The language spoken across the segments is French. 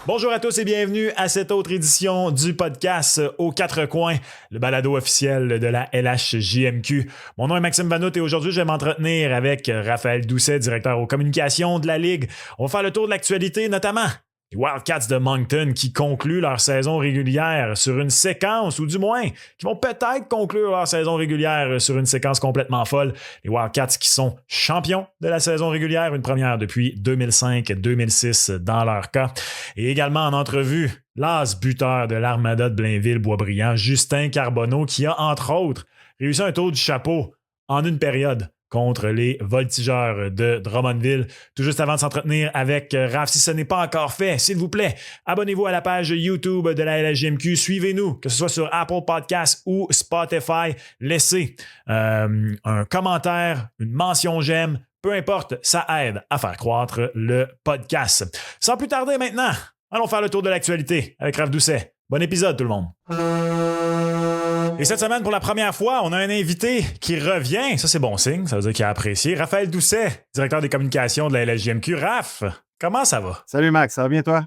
Bonjour à tous et bienvenue à cette autre édition du podcast aux quatre coins, le balado officiel de la LHJMQ. Mon nom est Maxime Vanout et aujourd'hui, je vais m'entretenir avec Raphaël Doucet, directeur aux communications de la Ligue. On va faire le tour de l'actualité, notamment les Wildcats de Moncton qui concluent leur saison régulière sur une séquence, ou du moins, qui vont peut-être conclure leur saison régulière sur une séquence complètement folle. Les Wildcats qui sont champions de la saison régulière, une première depuis 2005-2006 dans leur cas. Et également en entrevue, l'as buteur de l'Armada de Blainville-Boisbriand, Justin Carbonneau, qui a, entre autres, réussi un tour du chapeau en une période contre les Voltigeurs de Drummondville. Tout juste avant de s'entretenir avec Raph, si ce n'est pas encore fait, s'il vous plaît, abonnez-vous à la page YouTube de la LHJMQ. Suivez-nous, que ce soit sur Apple Podcasts ou Spotify. Laissez un commentaire, une mention j'aime. Peu importe, ça aide à faire croître le podcast. Sans plus tarder maintenant, allons faire le tour de l'actualité avec Raph Doucet. Bon épisode tout le monde. Et cette semaine, pour la première fois, on a un invité qui revient. Ça, c'est bon signe. Ça veut dire qu'il a apprécié. Raphaël Doucet, directeur des communications de la LHJMQ. Raph, comment ça va? Salut Max, ça va bien toi?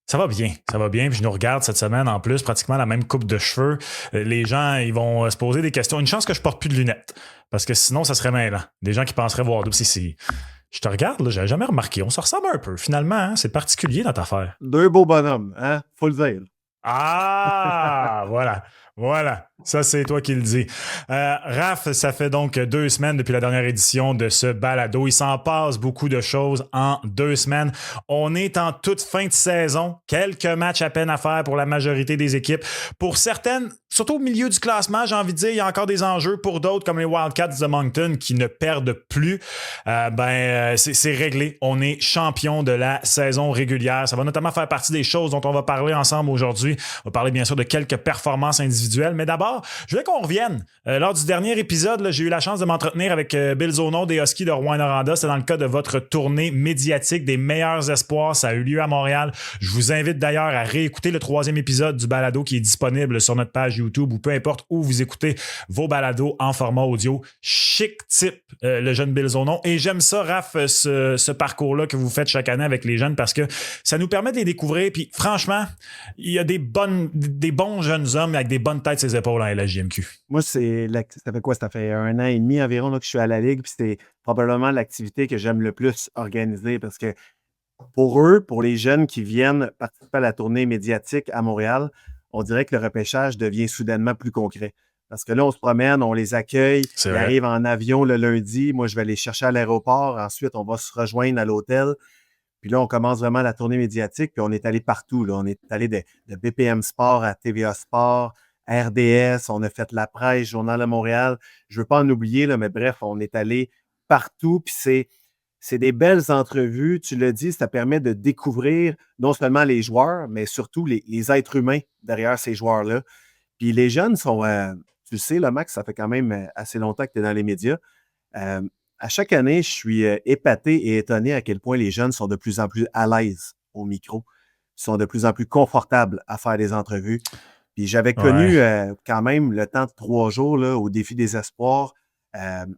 Ça va bien, ça va bien. Puis je nous regarde cette semaine en plus, pratiquement la même coupe de cheveux. Les gens, ils vont se poser des questions. Une chance que je porte plus de lunettes, parce que sinon, ça serait mêlant. Des gens qui penseraient voir double. Je te regarde, là, j'avais jamais remarqué. On se ressemble un peu. Finalement, hein, c'est particulier notre affaire. Deux beaux bonhommes, hein? Faut le dire. Ah, voilà. Ça, c'est toi qui le dis. Raph, ça fait donc 2 semaines depuis la dernière édition de ce balado. Il s'en passe beaucoup de choses en 2 semaines. On est en toute fin de saison. Quelques matchs à peine à faire pour la majorité des équipes. Pour certaines, surtout au milieu du classement, j'ai envie de dire, il y a encore des enjeux. Pour d'autres, comme les Wildcats de Moncton, qui ne perdent plus, c'est réglé. On est champion de la saison régulière. Ça va notamment faire partie des choses dont on va parler ensemble aujourd'hui. On va parler bien sûr de quelques performances individuelles. Mais d'abord, je voulais qu'on revienne. Lors du dernier épisode, là, j'ai eu la chance de m'entretenir avec Bill Zono des Huskies de Rouyn-Noranda. C'est dans le cadre de votre tournée médiatique des meilleurs espoirs. Ça a eu lieu à Montréal. Je vous invite d'ailleurs à réécouter le 3e épisode du balado qui est disponible sur notre page YouTube ou peu importe où vous écoutez vos balados en format audio. Chic type, le jeune Bill Zono. Et j'aime ça, Raph, ce parcours-là que vous faites chaque année avec les jeunes parce que ça nous permet de les découvrir. Puis franchement, il y a des bons jeunes hommes avec des bonnes têtes sur les épaules à la JMQ. Moi, ça fait quoi? Ça fait 1 an et demi environ là, que je suis à la Ligue, puis c'est probablement l'activité que j'aime le plus organiser parce que pour eux, pour les jeunes qui viennent participer à la tournée médiatique à Montréal, on dirait que le repêchage devient soudainement plus concret. Parce que là, on se promène, on les accueille, ils arrivent en avion le lundi. Moi, je vais les chercher à l'aéroport. Ensuite, on va se rejoindre à l'hôtel. Puis là, on commence vraiment la tournée médiatique, puis on est allé partout. Là. On est allé de BPM Sport à TVA Sport, RDS, on a fait la presse, Journal de Montréal. Je ne veux pas en oublier, là, mais bref, on est allé partout. Puis c'est des belles entrevues. Tu l'as dit, ça permet de découvrir non seulement les joueurs, mais surtout les êtres humains derrière ces joueurs-là. Puis les jeunes sont, tu le sais, là, Max, ça fait quand même assez longtemps que tu es dans les médias. À chaque année, je suis épaté et étonné à quel point les jeunes sont de plus en plus à l'aise au micro, sont de plus en plus confortables à faire des entrevues. Puis j'avais connu quand même le temps de 3 jours là, au défi des espoirs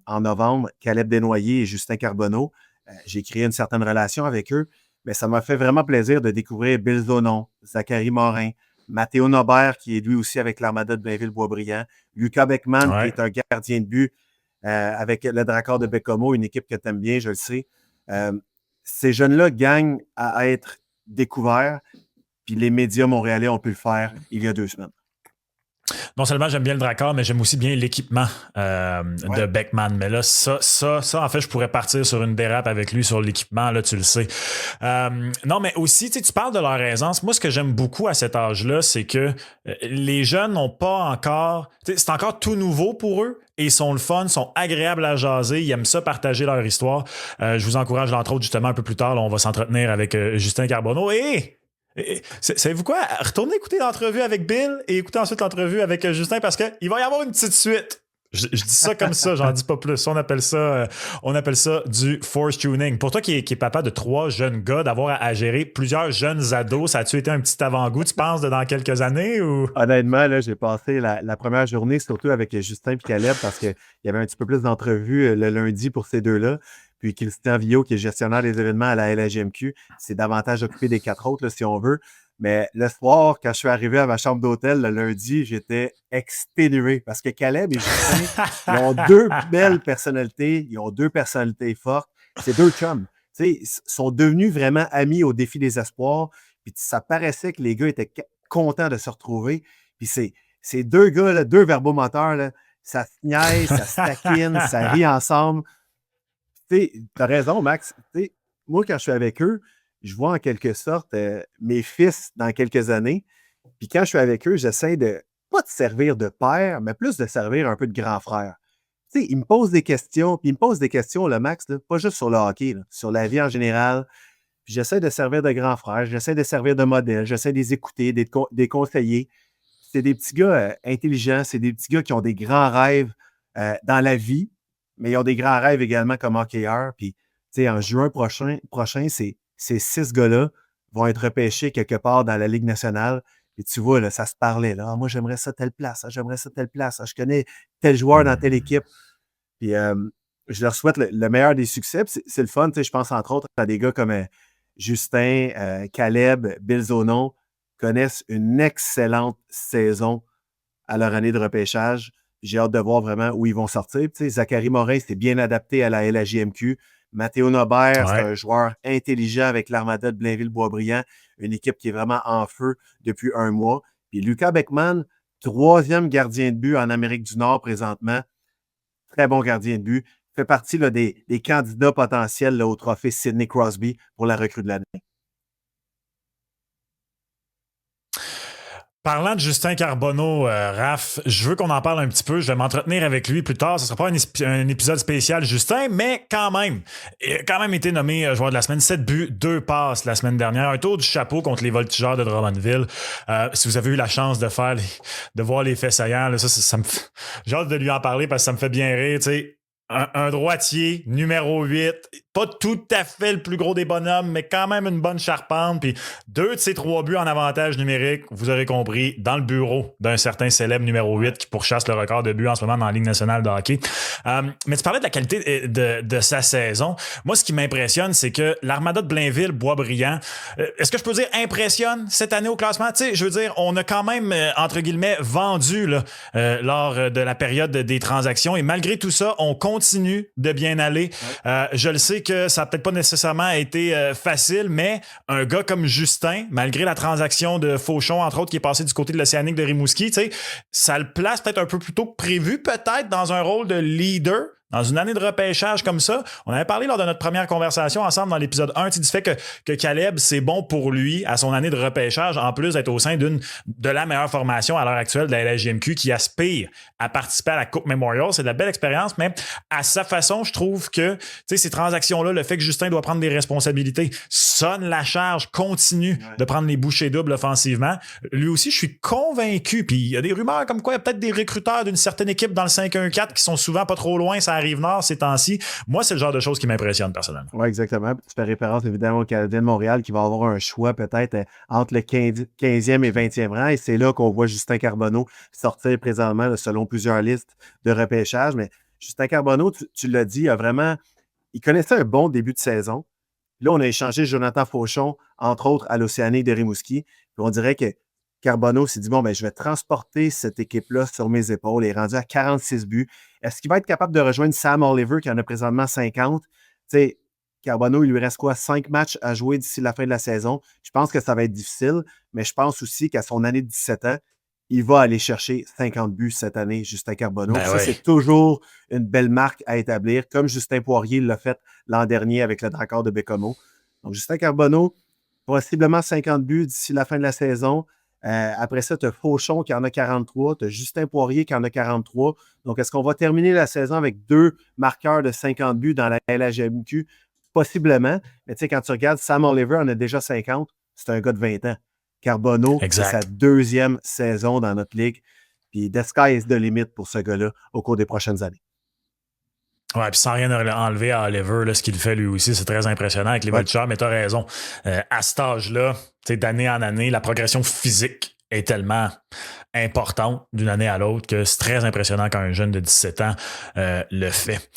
en novembre, Caleb Desnoyers et Justin Carbonneau. J'ai créé une certaine relation avec eux, mais ça m'a fait vraiment plaisir de découvrir Bill Zonon, Zachary Morin, Mathéo Nobert, qui est lui aussi avec l'Armada de Blainville-Boisbriand, Lucas Beckman, qui est un gardien de but avec le Dracard de Bécomo, une équipe que tu aimes bien, je le sais. Ces jeunes-là gagnent à être découverts. Puis les médias montréalais ont pu le faire il y a 2 semaines. Non seulement j'aime bien le Dracard, mais j'aime aussi bien l'équipement de Beckman. Mais là, ça, en fait, je pourrais partir sur une dérape avec lui sur l'équipement, là, tu le sais. Non, mais aussi, tu parles de leur aisance. Moi, ce que j'aime beaucoup à cet âge-là, c'est que les jeunes n'ont pas encore... C'est encore tout nouveau pour eux. Et ils sont le fun, sont agréables à jaser, ils aiment ça partager leur histoire. Je vous encourage, entre autres, justement, un peu plus tard, là, on va s'entretenir avec Justin Carbonneau. Savez-vous quoi? Retournez écouter l'entrevue avec Bill et écoutez ensuite l'entrevue avec Justin parce qu'il va y avoir une petite suite. Je dis ça comme ça, j'en dis pas plus. On appelle ça du force tuning. Pour toi qui est papa de 3 jeunes gars, d'avoir à gérer plusieurs jeunes ados, ça a-tu été un petit avant-goût, tu penses, dans quelques années? Ou? Honnêtement, là, j'ai passé la première journée surtout avec Justin et Caleb parce qu'il y avait un petit peu plus d'entrevues le lundi pour ces deux-là. Puis Christian Villot, qui est gestionnaire des événements à la LHJMQ, c'est davantage occupé des 4 autres, là, si on veut. Mais le soir, quand je suis arrivé à ma chambre d'hôtel le lundi, j'étais exténué parce que Caleb et Justin, ils ont 2 belles personnalités, ils ont 2 personnalités fortes. C'est 2 chums. Tu sais, ils sont devenus vraiment amis au défi des espoirs. Puis ça paraissait que les gars étaient contents de se retrouver. Puis ces 2 gars, là, 2 verbomoteurs, là, ça se niaise, ça se taquine, ça rit ensemble. Tu as raison, Max. T'sais, moi, quand je suis avec eux, je vois en quelque sorte mes fils dans quelques années. Puis quand je suis avec eux, j'essaie de pas de servir de père, mais plus de servir un peu de grand frère. Tu sais, ils me posent des questions, puis ils me posent des questions, le Max, là, pas juste sur le hockey, là, sur la vie en général. Puis j'essaie de servir de grand frère, j'essaie de servir de modèle, j'essaie de les écouter, des conseillers. C'est des petits gars intelligents, c'est des petits gars qui ont des grands rêves dans la vie, mais ils ont des grands rêves également comme hockeyeurs. Puis, tu sais, en juin prochain ces 6 gars-là vont être repêchés quelque part dans la Ligue nationale. Et tu vois, là, ça se parlait. Là. Ah, moi, j'aimerais ça telle place. Ah, j'aimerais ça telle place. Ah, je connais tel joueur dans telle équipe. Puis, je leur souhaite le meilleur des succès. Puis c'est le fun. Tu sais, je pense entre autres à des gars comme Justin, Caleb, Bill Zonon connaissent une excellente saison à leur année de repêchage. J'ai hâte de voir vraiment où ils vont sortir. Tu sais, Zachary Morin s'est bien adapté à la LHJMQ. Mathéo Nobert, c'est un joueur intelligent avec l'Armada de Blainville-Boisbriand, une équipe qui est vraiment en feu depuis 1 mois. Puis Lucas Beckman, 3e gardien de but en Amérique du Nord présentement. Très bon gardien de but. Fait partie là, des candidats potentiels là, au trophée Sidney Crosby pour la recrue de l'année. Parlant de Justin Carbonneau, Raph, je veux qu'on en parle un petit peu. Je vais m'entretenir avec lui plus tard. Ce ne sera pas un épisode spécial Justin, mais quand même. Il a quand même été nommé joueur de la semaine. 7 buts, 2 passes la semaine dernière. Un tour du chapeau contre les Voltigeurs de Drummondville. Si vous avez eu la chance de voir les faits saillants, là, ça me j'ai hâte de lui en parler parce que ça me fait bien rire. Tu sais, un droitier, numéro 8, pas tout à fait le plus gros des bonhommes, mais quand même une bonne charpente. Puis 2 de ses 3 buts en avantage numérique, vous aurez compris, dans le bureau d'un certain célèbre numéro 8 qui pourchasse le record de buts en ce moment dans la Ligue nationale de hockey. Mais tu parlais de la qualité de sa saison. Moi, ce qui m'impressionne, c'est que l'Armada de Blainville-Boisbriand, est-ce que je peux dire impressionne cette année au classement? Tu sais, je veux dire, on a quand même, entre guillemets, vendu là, lors de la période des transactions. Et malgré tout ça, on continue de bien aller. Je le sais que ça n'a peut-être pas nécessairement été facile, mais un gars comme Justin, malgré la transaction de Fauchon, entre autres, qui est passé du côté de l'Océanique de Rimouski, ça le place peut-être un peu plus tôt que prévu, peut-être dans un rôle de leader. Dans une année de repêchage comme ça, on avait parlé lors de notre première conversation ensemble dans l'épisode 1 du fait que Caleb, c'est bon pour lui à son année de repêchage, en plus d'être au sein de la meilleure formation à l'heure actuelle de la LHJMQ qui aspire à participer à la Coupe Memorial. C'est de la belle expérience, mais à sa façon, je trouve que ces transactions-là, le fait que Justin doit prendre des responsabilités, sonne la charge, continue de prendre les bouchées doubles offensivement. Lui aussi, je suis convaincu, puis il y a des rumeurs comme quoi il y a peut-être des recruteurs d'une certaine équipe dans le 5-1-4 qui sont souvent pas trop loin, ça arrive nord ces temps-ci. Moi, c'est le genre de choses qui m'impressionne personnellement. Oui, exactement. Tu fais référence évidemment au Canadien de Montréal qui va avoir un choix peut-être entre le 15e et 20e rang. Et c'est là qu'on voit Justin Carbonneau sortir présentement là, selon plusieurs listes de repêchage. Mais Justin Carbonneau, tu l'as dit, il connaissait un bon début de saison. Là, on a échangé Jonathan Fauchon, entre autres, à l'Océanique de Rimouski. Puis on dirait que Carbonneau s'est dit, bon, ben, je vais transporter cette équipe-là sur mes épaules. Il est rendu à 46 buts. Est-ce qu'il va être capable de rejoindre Sam Oliver, qui en a présentement 50? Tu sais, Carbonneau, il lui reste quoi? 5 matchs à jouer d'ici la fin de la saison. Je pense que ça va être difficile, mais je pense aussi qu'à son année de 17 ans, il va aller chercher 50 buts cette année, Justin Carbonneau. C'est toujours une belle marque à établir, comme Justin Poirier l'a fait l'an dernier avec le Dracard de Bécomo. Donc, Justin Carbonneau, possiblement 50 buts d'ici la fin de la saison. Après ça, tu as Fauchon qui en a 43, tu as Justin Poirier qui en a 43. Donc, est-ce qu'on va terminer la saison avec 2 marqueurs de 50 buts dans la LHJMQ? Possiblement. Mais tu sais, quand tu regardes, Sam Oliver en a déjà 50. C'est un gars de 20 ans. Carbonneau, c'est sa 2e saison dans notre ligue. Puis, the sky is the limit pour ce gars-là au cours des prochaines années. Ouais, puis sans rien enlever à Oliver, là, ce qu'il fait lui aussi, c'est très impressionnant avec les Voltigeurs, mais tu as raison. À cet âge-là, d'année en année, la progression physique est tellement importante d'une année à l'autre que c'est très impressionnant quand un jeune de 17 ans le fait.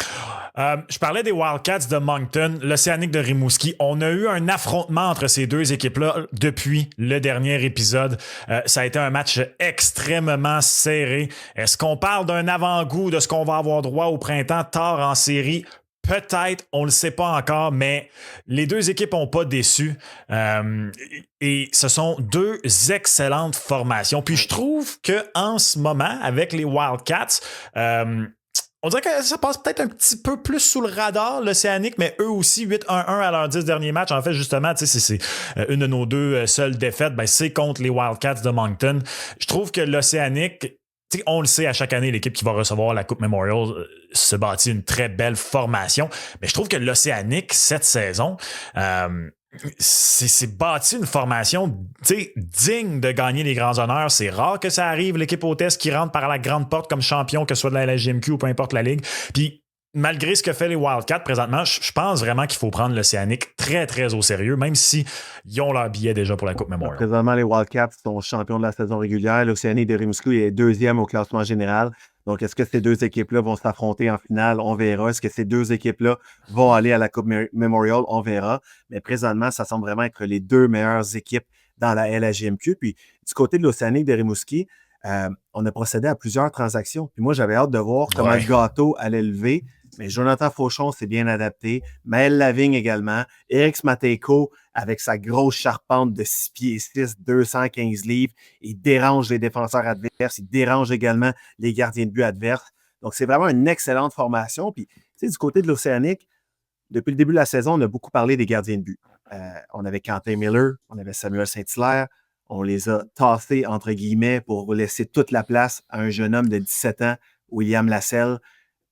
Je parlais des Wildcats de Moncton, l'Océanique de Rimouski. On a eu un affrontement entre ces deux équipes-là depuis le dernier épisode. Ça a été un match extrêmement serré. Est-ce qu'on parle d'un avant-goût de ce qu'on va avoir droit au printemps tard en série? Peut-être, on ne le sait pas encore, mais les deux équipes n'ont pas déçu. Et ce sont deux excellentes formations. Puis je trouve qu'en ce moment, avec les Wildcats, on dirait que ça passe peut-être un petit peu plus sous le radar, l'Océanique, mais eux aussi, 8-1-1 à leurs 10 derniers matchs. En fait, justement, c'est une de nos deux seules défaites, c'est contre les Wildcats de Moncton. Je trouve que l'Océanique, on le sait à chaque année, l'équipe qui va recevoir la Coupe Memorial se bâtit une très belle formation, mais je trouve que l'Océanique, cette saison, c'est bâti une formation digne de gagner les grands honneurs. C'est rare que ça arrive, l'équipe hôtesse qui rentre par la grande porte comme champion, que ce soit de la LHJMQ ou peu importe la ligue. Puis malgré ce que fait les Wildcats présentement, je pense vraiment qu'il faut prendre l'Océanique très, très au sérieux, même si ils ont leur billet déjà pour la Coupe Memorial. Présentement, les Wildcats sont champions de la saison régulière. L'Océanique de Rimouski est deuxième au classement général. Donc, est-ce que ces deux équipes-là vont s'affronter en finale? On verra. Est-ce que ces deux équipes-là vont aller à la Coupe Memorial? On verra. Mais présentement, ça semble vraiment être les deux meilleures équipes dans la LHJMQ. Puis, du côté de l'Océanique de Rimouski, on a procédé à plusieurs transactions. Puis moi, j'avais hâte de voir comment le gâteau allait lever. Mais Jonathan Fauchon s'est bien adapté. Maël Lavigne également. Eric Smatejko, avec sa grosse charpente de 6 pieds 6, 215 livres. Il dérange les défenseurs adverses. Il dérange également les gardiens de but adverses. Donc, c'est vraiment une excellente formation. Puis, tu sais, du côté de l'Océanique, depuis le début de la saison, on a beaucoup parlé des gardiens de but. On avait Quentin Miller, on avait Samuel Saint-Hilaire. On les a tassés, entre guillemets, pour laisser toute la place à un jeune homme de 17 ans, William Lasselle.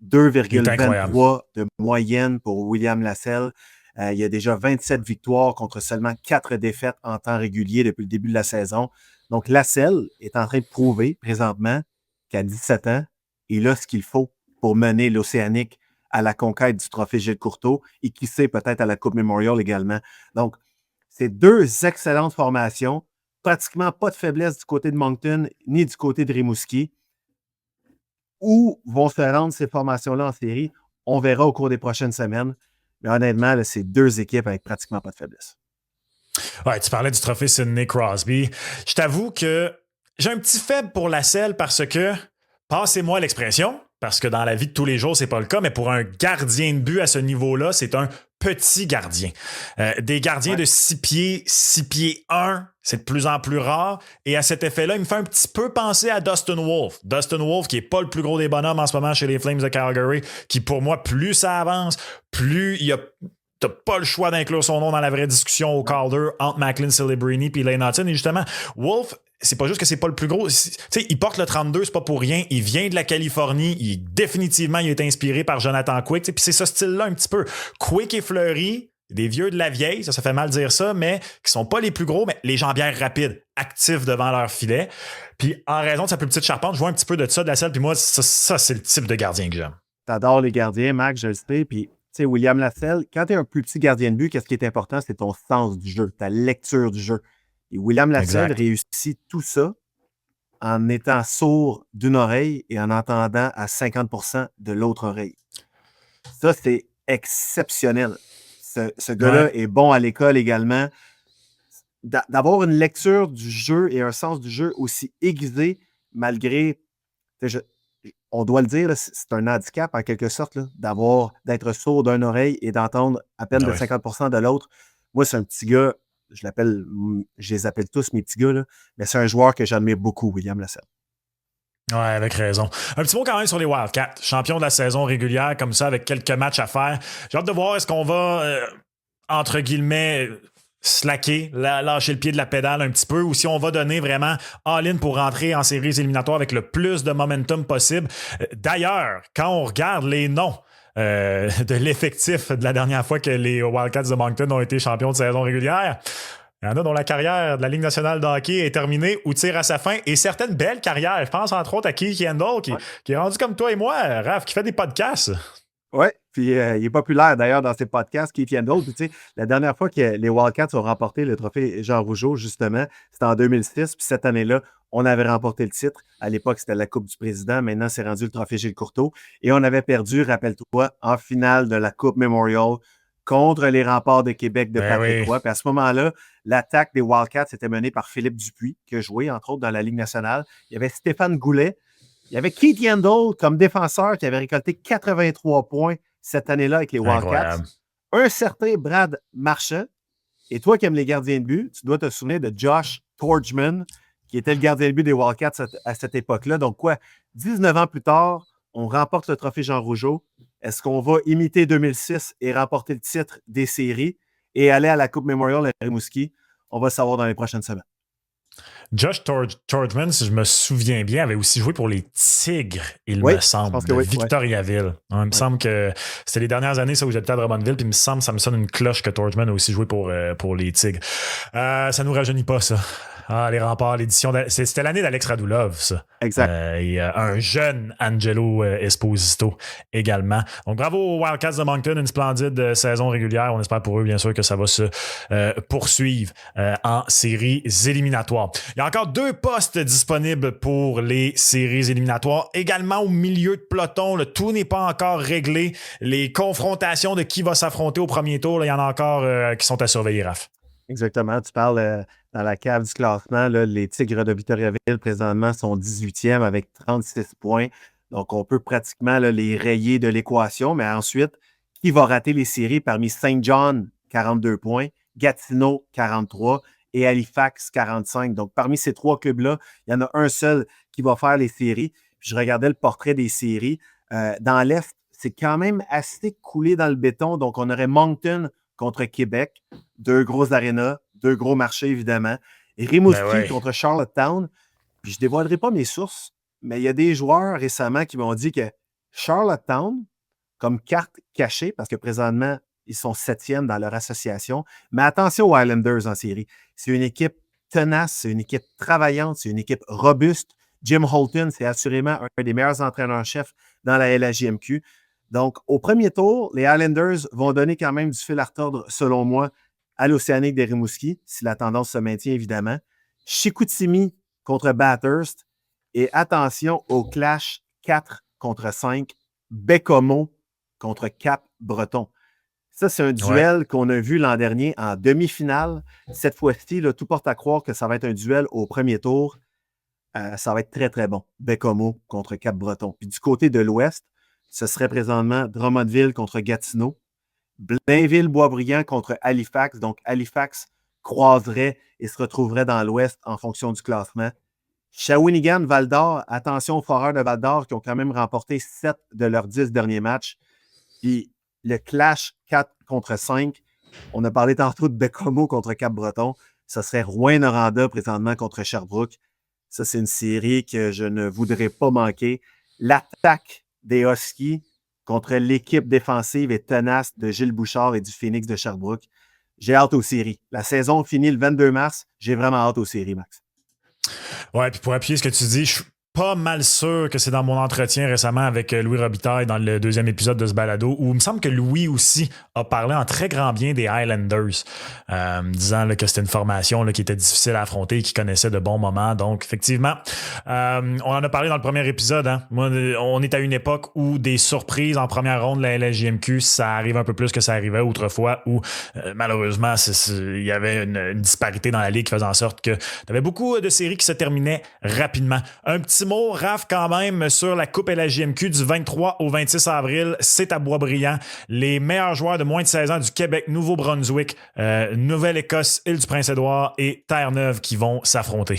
2,23 de moyenne pour William Lasselle. Il y a déjà 27 victoires contre seulement 4 défaites en temps régulier depuis le début de la saison. Donc, Lasselle est en train de prouver présentement qu'à 17 ans, il a ce qu'il faut pour mener l'Océanique à la conquête du trophée Gilles Courteau et qui sait peut-être à la Coupe Memorial également. Donc, c'est deux excellentes formations. Pratiquement pas de faiblesse du côté de Moncton ni du côté de Rimouski. Où vont se rendre ces formations-là en série? On verra au cours des prochaines semaines. Mais honnêtement, là, c'est deux équipes avec pratiquement pas de faiblesse. Ouais, tu parlais du trophée Sidney Crosby. Je t'avoue que j'ai un petit faible pour Lasselle parce que, passez-moi l'expression, parce que dans la vie de tous les jours, c'est pas le cas, mais pour un gardien de but à ce niveau-là, c'est un petit gardien. Des gardiens de 6 pieds 1, c'est de plus en plus rare. Et à cet effet-là, il me fait un petit peu penser à Dustin Wolf. Dustin Wolf, qui n'est pas le plus gros des bonhommes en ce moment chez les Flames de Calgary, qui pour moi, plus ça avance, plus il y a... T'as pas le choix d'inclure son nom dans la vraie discussion au Calder entre Macklin Celebrini et Lane Hutton. Et justement, Wolf, c'est pas juste que c'est pas le plus gros. Tu sais, il porte le 32, c'est pas pour rien. Il vient de la Californie. Définitivement, il est inspiré par Jonathan Quick. Puis c'est ce style-là un petit peu. Quick et Fleury, des vieux de la vieille, ça fait mal dire ça, mais qui sont pas les plus gros, mais les jambières rapides, actifs devant leur filet. Puis en raison de sa plus petite charpente, je vois un petit peu de ça de Lasselle. Puis moi, ça c'est le type de gardien que j'aime. T'adores les gardiens, Max, je le sais. Puis tu sais, William Lasselle, quand tu es un plus petit gardien de but, qu'est-ce qui est important? C'est ton sens du jeu, ta lecture du jeu. Et William Lasselle réussit tout ça en étant sourd d'une oreille et en entendant à 50% de l'autre oreille. Ça, c'est exceptionnel. Ce gars-là est bon à l'école également. D'avoir une lecture du jeu et un sens du jeu aussi aiguisé, malgré... On doit le dire, c'est un handicap en quelque sorte, d'être sourd d'une oreille et d'entendre à peine de 50% de l'autre. Moi, c'est un petit gars, je les appelle tous mes petits gars, là, mais c'est un joueur que j'admire beaucoup, William Lasselle. Ouais, avec raison. Un petit mot quand même sur les Wildcats. Champion de la saison régulière, comme ça, avec quelques matchs à faire. J'ai hâte de voir est-ce qu'on va, entre guillemets, slacker, lâcher le pied de la pédale un petit peu, ou si on va donner vraiment all-in pour rentrer en séries éliminatoires avec le plus de momentum possible. D'ailleurs, quand on regarde les noms de l'effectif de la dernière fois que les Wildcats de Moncton ont été champions de saison régulière, il y en a dont la carrière de la Ligue nationale de hockey est terminée ou tire à sa fin, et certaines belles carrières. Je pense entre autres à Keith Yandel qui est rendu comme toi et moi, Raph, qui fait des podcasts. Oui, Puis il est populaire d'ailleurs dans ses podcasts, Keith Yandel. Puis tu sais, la dernière fois que les Wildcats ont remporté le trophée Jean Rougeau, justement, c'était en 2006. Puis cette année-là, on avait remporté le titre. À l'époque, c'était la Coupe du Président. Maintenant, c'est rendu le trophée Gilles Courteau. Et on avait perdu, rappelle-toi, en finale de la Coupe Memorial contre les Remparts de Québec de Patrick Roy. Puis à ce moment-là, l'attaque des Wildcats était menée par Philippe Dupuis, qui a joué, entre autres, dans la Ligue nationale. Il y avait Stéphane Goulet. Il y avait Keith Yandel comme défenseur qui avait récolté 83 points cette année-là avec les Wildcats. Incroyable. Un certain Brad Marchand. Et toi qui aimes les gardiens de but, tu dois te souvenir de Josh Torgman, qui était le gardien de but des Wildcats à cette époque-là. Donc quoi, 19 ans plus tard, on remporte le trophée Jean Rougeau. Est-ce qu'on va imiter 2006 et remporter le titre des séries et aller à la Coupe Memorial à Rimouski? On va le savoir dans les prochaines semaines. Josh Torgman, si je me souviens bien, avait aussi joué pour les Tigres, il Oui, me semble, je pense que de oui, Victoriaville. Il me semble que c'était les dernières années ça, où j'étais à Drummondville, puis il me semble ça me sonne une cloche que Torgman a aussi joué pour les Tigres. Ça nous rajeunit pas, ça. Ah, les Remparts, l'édition... C'était l'année d'Alex Radulov, ça. Exact. Et un jeune Angelo Esposito également. Donc, bravo aux Wildcats de Moncton. Une splendide saison régulière. On espère pour eux, bien sûr, que ça va se poursuivre en séries éliminatoires. Il y a encore 2 postes disponibles pour les séries éliminatoires. Également au milieu de peloton, le tout n'est pas encore réglé. Les confrontations de qui va s'affronter au premier tour, là, il y en a encore qui sont à surveiller, Raph. Exactement. Tu parles dans la cave du classement. Là, les Tigres de Victoriaville, présentement, sont 18e avec 36 points. Donc, on peut pratiquement là, les rayer de l'équation. Mais ensuite, qui va rater les séries parmi Saint John, 42 points, Gatineau, 43 et Halifax, 45. Donc, parmi ces 3 clubs-là, il y en a un seul qui va faire les séries. Puis, je regardais le portrait des séries. Dans l'Est, c'est quand même assez coulé dans le béton. Donc, on aurait Moncton contre Québec, 2 grosses arénas, 2 gros marchés, évidemment. Et Rimouski contre Charlottetown. Puis je ne dévoilerai pas mes sources, mais il y a des joueurs récemment qui m'ont dit que Charlottetown, comme carte cachée, parce que présentement, ils sont 7e dans leur association, mais attention aux Highlanders en série. C'est une équipe tenace, c'est une équipe travaillante, c'est une équipe robuste. Jim Holton, c'est assurément un des meilleurs entraîneurs-chefs dans la LHJMQ. Donc, au premier tour, les Highlanders vont donner quand même du fil à retordre, selon moi, à l'Océanique de Rimouski, si la tendance se maintient, évidemment. Chicoutimi contre Bathurst. Et attention au clash 4 contre 5, Bécomo contre Cap-Breton. Ça, c'est un duel qu'on a vu l'an dernier en demi-finale. Cette fois-ci, là, tout porte à croire que ça va être un duel au premier tour. Ça va être très, très bon. Bécomo contre Cap-Breton. Puis du côté de l'Ouest, ce serait présentement Drummondville contre Gatineau, Blainville-Boisbriand contre Halifax. Donc, Halifax croiserait et se retrouverait dans l'Ouest en fonction du classement. Shawinigan-Val-d'Or, attention aux Foreurs de Val-d'Or qui ont quand même remporté 7 de leurs 10 derniers matchs. Puis le clash 4 contre 5, on a parlé tantôt de Bécomo contre Cap-Breton. Ce serait Rouyn-Noranda présentement contre Sherbrooke. Ça, c'est une série que je ne voudrais pas manquer. L'attaque des Huskies contre l'équipe défensive et tenace de Gilles Bouchard et du Phoenix de Sherbrooke. J'ai hâte aux séries. La saison finit le 22 mars. J'ai vraiment hâte aux séries, Max. Ouais, puis pour appuyer ce que tu dis, je suis pas mal sûr que c'est dans mon entretien récemment avec Louis Robitaille dans le 2e épisode de ce balado où il me semble que Louis aussi a parlé en très grand bien des Highlanders, disant là, que c'était une formation là, qui était difficile à affronter et qui connaissait de bons moments. Donc, effectivement, on en a parlé dans le premier épisode. Hein. Moi, on est à une époque où des surprises en première ronde de la LHJMQ, ça arrive un peu plus que ça arrivait autrefois où, malheureusement, il y avait une disparité dans la ligue qui faisait en sorte que tu avais beaucoup de séries qui se terminaient rapidement. Un petit mot, Raph, quand même, sur la Coupe LHJMQ du 23 au 26 avril. C'est à Boisbriand. Les meilleurs joueurs de moins de 16 ans du Québec, Nouveau-Brunswick, Nouvelle-Écosse, Île-du-Prince-Édouard et Terre-Neuve qui vont s'affronter.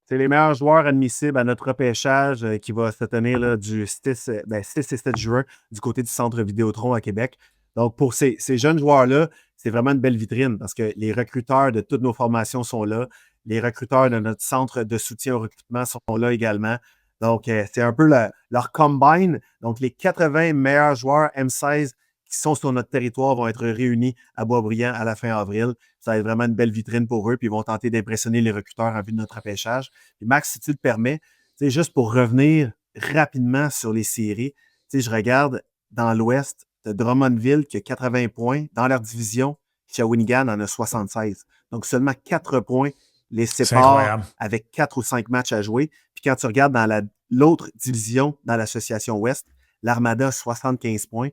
C'est les meilleurs joueurs admissibles à notre repêchage qui va se tenir là, du 6 et 7 juin du côté du Centre Vidéotron à Québec. Donc, pour ces jeunes joueurs-là, c'est vraiment une belle vitrine parce que les recruteurs de toutes nos formations sont là. Les recruteurs de notre centre de soutien au recrutement sont là également. Donc, c'est un peu leur combine. Donc, les 80 meilleurs joueurs M16 qui sont sur notre territoire vont être réunis à Boisbriand à la fin avril. Ça va être vraiment une belle vitrine pour eux, puis ils vont tenter d'impressionner les recruteurs en vue de notre repêchage. Puis Max, si tu le permets, juste pour revenir rapidement sur les séries, je regarde dans l'Ouest, Tu as Drummondville qui a 80 points dans leur division. Shawinigan en a 76. Donc, seulement 4 points les séparent avec 4 ou 5 matchs à jouer. Puis quand tu regardes dans l'autre division, dans l'association Ouest, l'Armada, 75 points.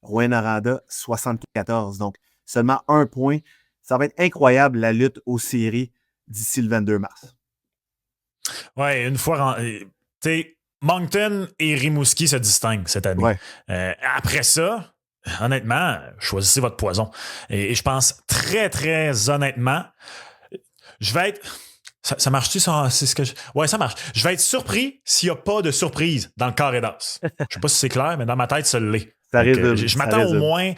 Rouyn-Noranda, 74. Donc, seulement 1 point. Ça va être incroyable, la lutte aux séries d'ici le 22 mars. Ouais, une fois... Tu sais, Moncton et Rimouski se distinguent cette année. Ouais. Après ça, honnêtement, choisissez votre poison. Et je pense très, très honnêtement, je vais être... Ça marche-tu? C'est ce que Ouais, ça marche. Je vais être surpris s'il n'y a pas de surprise dans le carré d'as. Je ne sais pas si c'est clair, mais dans ma tête, ça l'est. Je m'attends au moins...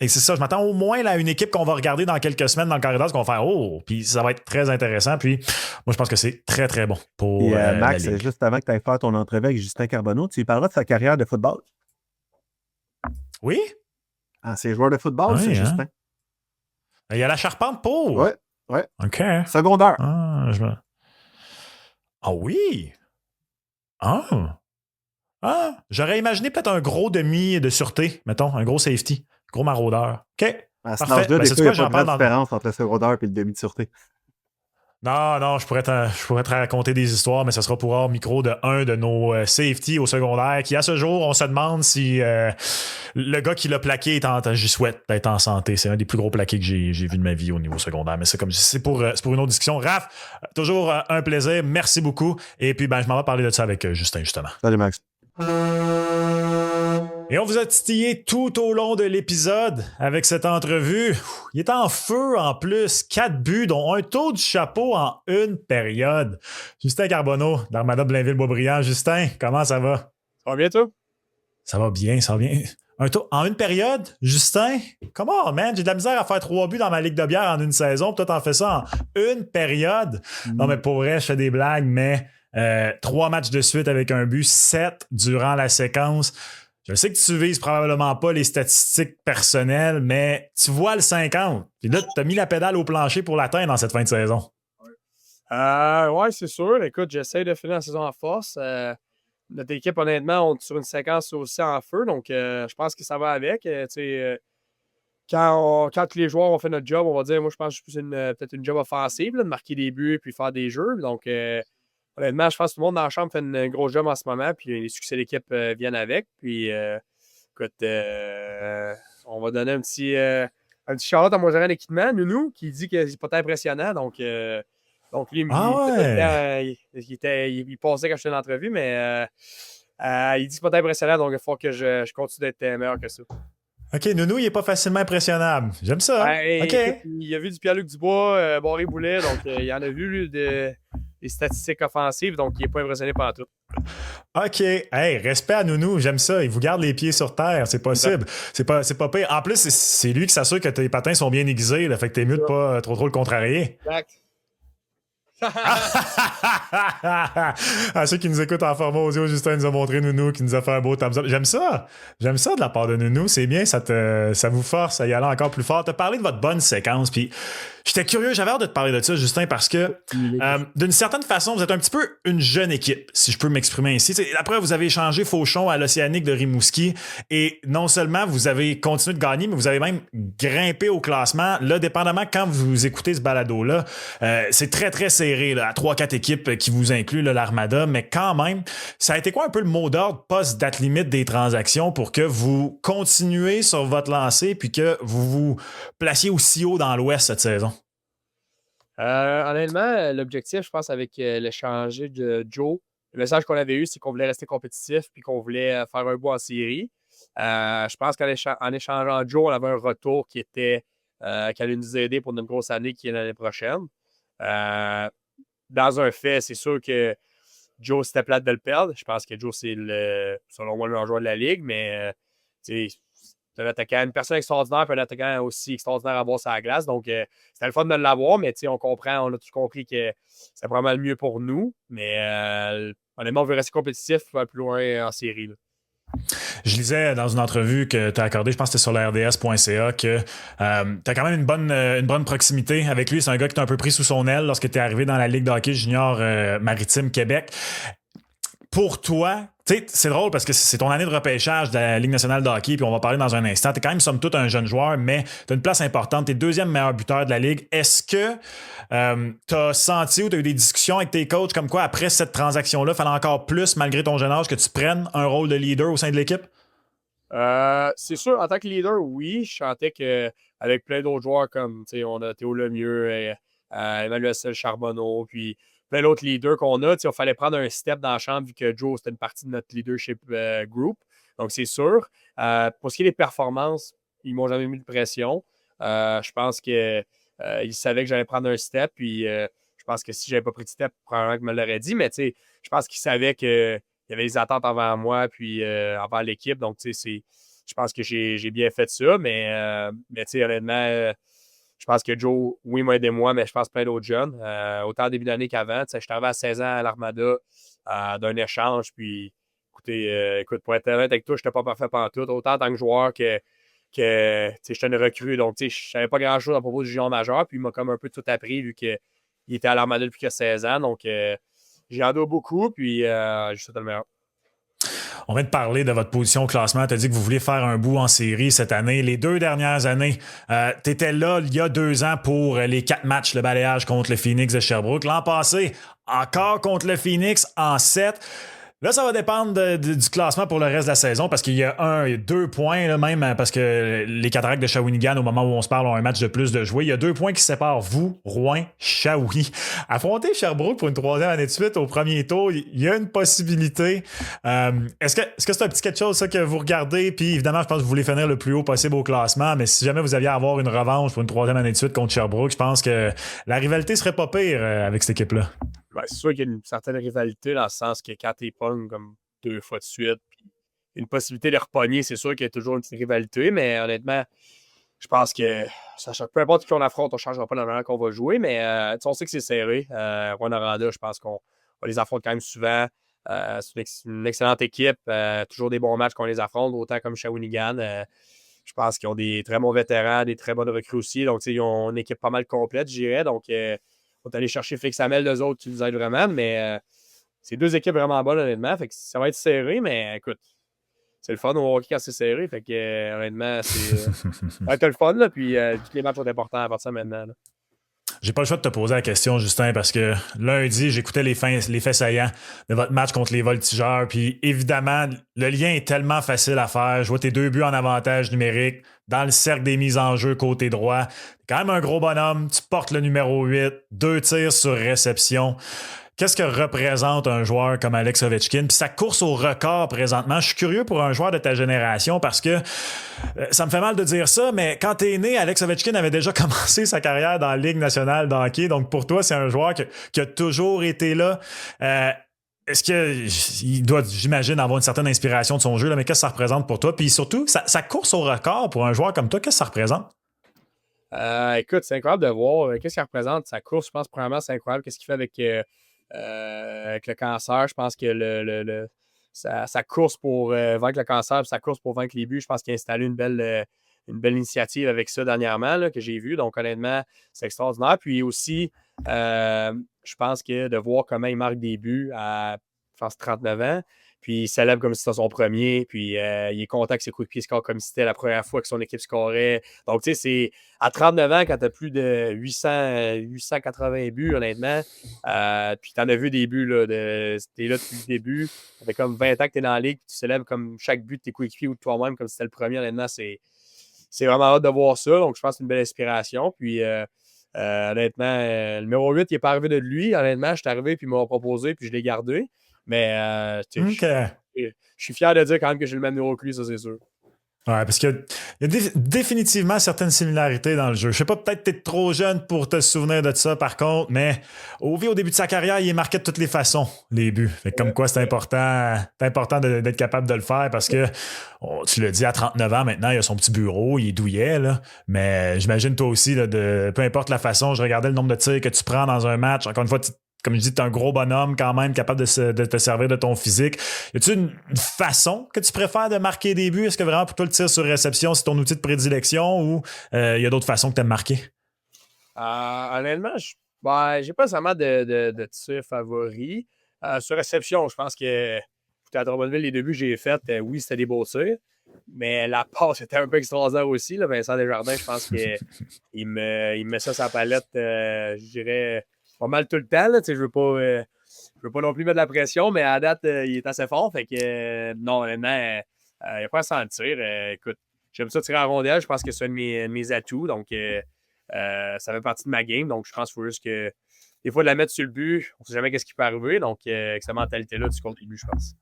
Et c'est ça, je m'attends au moins à une équipe qu'on va regarder dans quelques semaines dans le carré d'as, qu'on va faire « Oh! » Puis ça va être très intéressant. Puis moi, je pense que c'est très, très bon pour Max, la Ligue. Juste avant que tu ailles faire ton entrevue avec Justin Carbonneau, tu lui parleras de sa carrière de football. Oui? C'est joueur de football, oui, c'est hein? Justin. Il y a la charpente pour. Ouais. OK. Secondaire. Ah oui? J'aurais imaginé peut-être un gros demi de sûreté, mettons, un gros safety, gros maraudeur. OK. À ce Parfait. âge-là, Ben, des fois, il n'y a pas de dans... différence entre le secondaire et le demi de sûreté. Non, je pourrais te raconter des histoires, mais ce sera pour hors micro de un de nos safety au secondaire qui, à ce jour, on se demande si le gars qui l'a plaqué est en... J'y souhaite d'être en santé. C'est un des plus gros plaqués que j'ai vu de ma vie au niveau secondaire. Mais c'est pour une autre discussion. Raph, toujours un plaisir. Merci beaucoup. Et puis, je m'en vais parler de ça avec Justin, justement. Salut, Max. Et on vous a titillé tout au long de l'épisode avec cette entrevue. Il est en feu en plus. 4 buts, dont un tour du chapeau en une période. Justin Carbonneau, d'Armada Blainville-Boisbriand. Justin, comment ça va? Ça va bien, toi? Ça va bien, ça va bien. Un tour en une période? Justin? Comment, man? J'ai de la misère à faire 3 buts dans ma ligue de bière en une saison. Toi, t'en fais ça en une période? Non, mais pour vrai, je fais des blagues, mais 3 matchs de suite avec un but, 7 durant la séquence. Je sais que tu vises probablement pas les statistiques personnelles, mais tu vois le 50. Puis là, tu as mis la pédale au plancher pour l'atteindre dans cette fin de saison. Ouais, c'est sûr. Écoute, j'essaie de finir la saison en force. Notre équipe, honnêtement, on est sur une séquence aussi en feu, donc je pense que ça va avec. Quand tous les joueurs ont fait notre job, on va dire, moi, je pense que je suis peut-être une job offensive, là, de marquer des buts puis faire des jeux. Donc, honnêtement, je pense que tout le monde dans la chambre fait une grosse job en ce moment, puis les succès de l'équipe viennent avec. Puis, écoute, on va donner un petit shout-out à mon gérant d'équipement, Nounou, qui dit que c'est pas très impressionnant. Donc lui, il passait quand je faisais l'entrevue, mais il dit que c'est pas très impressionnant, donc il faut que je continue d'être meilleur que ça. OK, Nounou, il n'est pas facilement impressionnable. J'aime ça. Ouais, OK. Écoute, il a vu du Pierre-Luc Dubois, Barré-Boulet, donc il en a vu, lui, des statistiques offensives, donc il n'est pas impressionné par tout. OK. Hey, respect à Nounou, j'aime ça. Il vous garde les pieds sur terre, c'est possible. C'est pas pire. En plus, c'est lui qui s'assure que tes patins sont bien aiguisés, là, fait que t'es mieux de pas trop le contrarier. Exact. À ceux qui nous écoutent en format audio, Justin nous a montré Nounou, qui nous a fait un beau thumbs up. J'aime ça de la part de Nounou, c'est bien, ça vous force à y aller encore plus fort. T'as parlé de votre bonne séquence, puis j'étais curieux, j'avais hâte de te parler de ça, Justin, parce que d'une certaine façon, vous êtes un petit peu une jeune équipe, si je peux m'exprimer ainsi. Après, vous avez échangé Fauchon à l'Océanique de Rimouski, et non seulement vous avez continué de gagner, mais vous avez même grimpé au classement. Là, dépendamment quand vous écoutez ce balado-là, c'est très, très serré, là, à 3-4 équipes qui vous incluent l'Armada, mais quand même, ça a été quoi un peu le mot d'ordre post-date limite des transactions pour que vous continuez sur votre lancée puis que vous vous placiez aussi haut dans l'Ouest cette saison? Honnêtement, l'objectif, je pense, avec l'échange de Joe, le message qu'on avait eu, c'est qu'on voulait rester compétitif puis qu'on voulait faire un bout en série. Je pense qu'en échangeant Joe, on avait un retour qui allait nous aider pour notre grosse année qui est l'année prochaine. Dans un fait, c'est sûr que Joe, c'était plate de le perdre. Je pense que Joe, c'est selon moi, le meilleur joueur de la Ligue, mais c'est un attaquant, une personne extraordinaire, puis un attaquant aussi extraordinaire à voir sur la glace. Donc, c'était le fun de l'avoir, mais on a tous compris que c'est vraiment le mieux pour nous. Mais honnêtement, on veut rester compétitif plus loin en série, là. Je lisais dans une entrevue que tu as accordée, je pense que c'était sur le RDS.ca, que tu as quand même une bonne proximité avec lui. C'est un gars qui t'a un peu pris sous son aile lorsque tu es arrivé dans la Ligue de hockey junior maritime Québec. Pour toi, Tu sais, c'est drôle parce que c'est ton année de repêchage de la Ligue nationale de hockey, puis on va parler dans un instant. Tu es quand même, somme toute, un jeune joueur, mais tu as une place importante. Tu es deuxième meilleur buteur de la Ligue. Est-ce que tu as senti ou tu as eu des discussions avec tes coachs comme quoi, après cette transaction-là, il fallait encore plus, malgré ton jeune âge, que tu prennes un rôle de leader au sein de l'équipe? C'est sûr, en tant que leader, oui. Je sentais qu'avec plein d'autres joueurs comme on a Théo Lemieux, Emmanuel Charbonneau, puis plein d'autres leaders qu'on a, il fallait prendre un step dans la chambre vu que Joe, c'était une partie de notre leadership group. Donc, c'est sûr. Pour ce qui est des performances, ils ne m'ont jamais mis de pression. Je pense qu'ils savaient que j'allais prendre un step, puis je pense que si je n'avais pas pris de step, probablement qu'ils me l'auraient dit, mais je pense qu'ils savaient qu'il y avait des attentes envers moi, puis envers l'équipe. Donc, je pense que j'ai bien fait ça, mais honnêtement, je pense que Joe, oui, m'a aidé moi, mais je pense plein d'autres jeunes. Autant au début d'année qu'avant. Je suis arrivé à 16 ans à l'Armada d'un échange. Puis, écoute, pour être honnête avec toi, je n'étais pas parfait pantoute. Autant en tant que joueur que j'étais une recrue. Donc, je ne savais pas grand-chose à propos du junior majeur. Puis, il m'a comme un peu tout appris vu qu'il était à l'Armada depuis que 16 ans. Donc, j'en dois beaucoup. Puis, je suis le meilleur. On vient de parler de votre position au classement. Tu as dit que vous voulez faire un bout en série cette année. Les 2 dernières années, tu étais là il y a 2 ans pour les 4 matchs, le balayage contre le Phoenix de Sherbrooke. L'an passé, encore contre le Phoenix en 7. Là, ça va dépendre du classement pour le reste de la saison parce qu'il y a 2 points, là, même parce que les Cataractes de Shawinigan, au moment où on se parle, ont un match de plus de jouer. Il y a 2 points qui séparent vous, Rouyn, Shawi. Affronter Sherbrooke pour une 3e année de suite au premier tour, il y a une possibilité. Est-ce que c'est un petit quelque chose ça, que vous regardez? Puis évidemment, je pense que vous voulez finir le plus haut possible au classement, mais si jamais vous aviez à avoir une revanche pour une 3e année de suite contre Sherbrooke, je pense que la rivalité serait pas pire avec cette équipe-là. Ben, c'est sûr qu'il y a une certaine rivalité dans le sens que quand tu pognes comme 2 fois de suite, puis une possibilité de repogner, c'est sûr qu'il y a toujours une petite rivalité, mais honnêtement, je pense que peu importe qui on affronte, on ne changera pas la manière qu'on va jouer, mais on sait que c'est serré. Rwanda, je pense qu'on les affronte quand même souvent. C'est une excellente équipe. Toujours des bons matchs qu'on les affronte, autant comme Shawinigan. Je pense qu'ils ont des très bons vétérans, des très bonnes recrues aussi. Donc, ils ont une équipe pas mal complète, je dirais. Donc, faut aller chercher Félix Hamel, d'eux autres, qui nous aident vraiment. Mais c'est 2 équipes vraiment bonnes, honnêtement. Fait que ça va être serré, mais écoute, c'est le fun au hockey quand c'est serré. Fait que, honnêtement, ça va être le fun. Là, puis, tous les matchs sont importants à partir de maintenant. Là. J'ai pas le choix de te poser la question, Justin, parce que lundi, j'écoutais les faits saillants de votre match contre les Voltigeurs. Puis évidemment, le lien est tellement facile à faire. Je vois tes 2 buts en avantage numérique dans le cercle des mises en jeu côté droit. T'es quand même un gros bonhomme. Tu portes le numéro 8, 2 tirs sur réception. Qu'est-ce que représente un joueur comme Alex Ovechkin? Puis sa course au record présentement, je suis curieux pour un joueur de ta génération parce que ça me fait mal de dire ça, mais quand t'es né, Alex Ovechkin avait déjà commencé sa carrière dans la Ligue nationale de hockey. Donc pour toi, c'est un joueur qui a toujours été là. Est-ce qu'il doit, j'imagine, avoir une certaine inspiration de son jeu, là, mais qu'est-ce que ça représente pour toi? Puis surtout, sa course au record pour un joueur comme toi, qu'est-ce que ça représente? Écoute, c'est incroyable de voir qu'est-ce qu'il représente sa course. Je pense, premièrement, c'est incroyable qu'est-ce qu'il fait avec le cancer. Je pense que sa course pour vaincre le cancer, sa course pour vaincre les buts, je pense qu'il a installé une belle initiative avec ça dernièrement là, que j'ai vu. Donc, honnêtement, c'est extraordinaire. Puis aussi, je pense que de voir comment il marque des buts à, je pense, 39 ans, puis il célèbre comme si c'était son premier, puis il est content que ses coups de pied scorent comme si c'était la première fois que son équipe scorait. Donc, tu sais, c'est à 39 ans, quand tu as plus de 880 buts, honnêtement, puis tu en as vu des buts, là, tu es là depuis le début, ça fait comme 20 ans que tu es dans la ligue, puis tu célèbres comme chaque but de tes coéquipiers ou de toi-même comme si c'était le premier, honnêtement, c'est vraiment hâte de voir ça. Donc, je pense que c'est une belle inspiration. Puis, honnêtement, le numéro 8, il n'est pas arrivé de lui. Honnêtement, je suis arrivé, puis il m'a proposé, puis je l'ai gardé. Mais je suis fier de dire quand même que j'ai le même numéro que lui, ça, c'est sûr. Ouais, parce qu'il y a définitivement certaines similarités dans le jeu. Je sais pas, peut-être que t'es trop jeune pour te souvenir de ça, par contre, mais au début de sa carrière, il est marqué de toutes les façons, les buts. Fait que comme quoi, c'est important d'être capable de le faire parce que, tu l'as dit, à 39 ans maintenant, il a son petit bureau, il est douillet, là. Mais j'imagine toi aussi, là, peu importe la façon, je regardais le nombre de tirs que tu prends dans un match. Encore une fois, comme je dis, tu es un gros bonhomme quand même, capable de te servir de ton physique. Y a-tu une façon que tu préfères de marquer des buts? Est-ce que vraiment pour toi le tir sur réception, c'est ton outil de prédilection ou il y a d'autres façons que tu aimes marquer? Honnêtement, j'ai pas nécessairement de tir favori. Sur réception, je pense que à Drummondville, les débuts que j'ai faits, oui, c'était des beaux tirs. Mais la passe était un peu extraordinaire aussi. Là. Vincent Desjardins, je pense qu'il me met ça sur la palette, je dirais, pas mal tout le temps. Là. Je veux pas non plus mettre de la pression, mais à date, il est assez fort. Fait que non, honnêtement, il n'y a pas à sentir. Écoute, j'aime ça tirer en rondelle. Je pense que c'est un de mes atouts. Donc, ça fait partie de ma game. Donc, je pense qu'il faut juste que des fois, de la mettre sur le but, on ne sait jamais ce qui peut arriver. Donc, avec cette mentalité-là, tu contribues, je pense.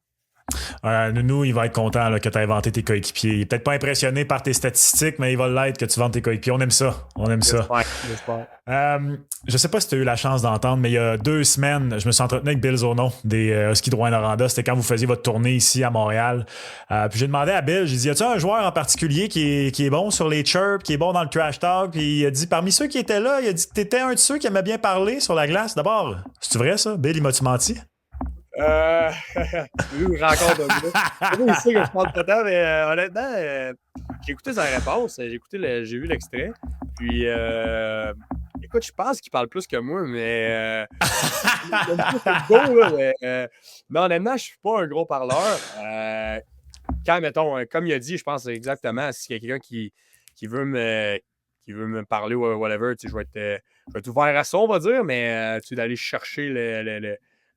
Nounou, il va être content là, que tu as inventé tes coéquipiers. Il est peut-être pas impressionné par tes statistiques, mais il va l'être que tu vantes tes coéquipiers. On aime ça. J'espère. Je sais pas si tu as eu la chance d'entendre, mais il y a 2 semaines, je me suis entretenu avec Bill Zono des Huskies de Rouyn-Noranda. C'était quand vous faisiez votre tournée ici à Montréal. Puis j'ai demandé à Bill, j'ai dit, y a-tu un joueur en particulier qui est bon sur les chirps, qui est bon dans le trash talk? Puis il a dit, parmi ceux qui étaient là, il a dit que t'étais un de ceux qui aimait bien parler sur la glace. D'abord, c'est vrai ça? Bill, il m'a-tu menti? Oui, je rencontre un gars. C'est pas ici que je parle pas tant, mais honnêtement, j'ai écouté sa réponse. J'ai vu l'extrait. Puis, écoute, je pense qu'il parle plus que moi, mais mais honnêtement, je suis pas un gros parleur. Quand, mettons, comme il a dit, je pense exactement, s'il y a quelqu'un qui veut me parler ou whatever, je vais être ouvert à ça, on va dire, mais d'aller chercher